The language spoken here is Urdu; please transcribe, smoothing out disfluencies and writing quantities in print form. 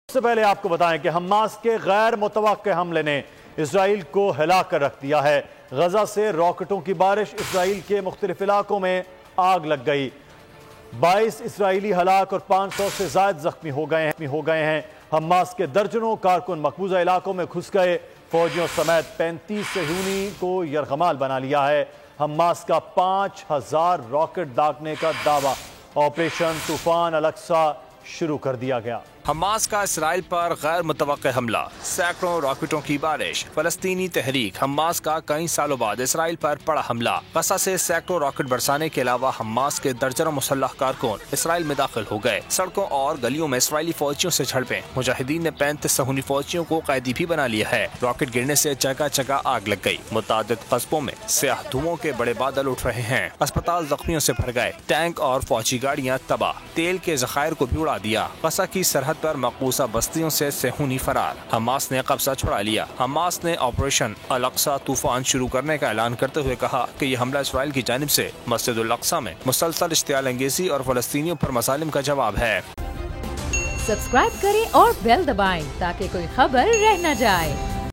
اس سے پہلے آپ کو بتائیں کہ حماس کے غیر متوقع حملے نے اسرائیل کو ہلا کر رکھ دیا ہے۔ غزہ سے راکٹوں کی بارش، اسرائیل کے مختلف علاقوں میں آگ لگ گئی۔ 22 اسرائیلی ہلاک اور 500 سے زائد زخمی ہو گئے ہیں۔ حماس کے درجنوں کارکن مقبوضہ علاقوں میں گھس گئے۔ فوجیوں سمیت 35 صہیونی کو یرغمال بنا لیا ہے۔ حماس کا 5000 راکٹ داغنے کا دعویٰ۔ آپریشن طوفان الاقصی شروع کر دیا گیا۔ حماس کا اسرائیل پر غیر متوقع حملہ، سینکڑوں راکٹوں کی بارش۔ فلسطینی تحریک حماس کا کئی سالوں بعد اسرائیل پر بڑا حملہ۔ غزہ سے سینکڑوں راکٹ برسانے کے علاوہ حماس کے درجنوں مسلح کارکن اسرائیل میں داخل ہو گئے۔ سڑکوں اور گلیوں میں اسرائیلی فوجیوں سے جھڑپیں۔ مجاہدین نے 35 صہیونی فوجیوں کو قیدی بھی بنا لیا ہے۔ راکٹ گرنے سے جگہ جگہ آگ لگ گئی۔ متعدد قصبوں میں سیاہ دھوؤں کے بڑے بادل اٹھ رہے ہیں۔ اسپتال زخمیوں سے بھر گئے۔ ٹینک اور فوجی گاڑیاں تباہ۔ تیل کے ذخائر کو بھی اڑا دیا۔ غزہ کی سرحد پر مقبوضہ بستیوں سے صہیونی فرار۔ حماس نے قبضہ چھڑا لیا۔ حماس نے آپریشن الاقصی طوفان شروع کرنے کا اعلان کرتے ہوئے کہا کہ یہ حملہ اسرائیل کی جانب سے مسجد الاقصی میں مسلسل اشتعال انگیزی اور فلسطینیوں پر مظالم کا جواب ہے۔ سبسکرائب کریں اور بیل دبائیں تاکہ کوئی خبر رہ نہ جائے۔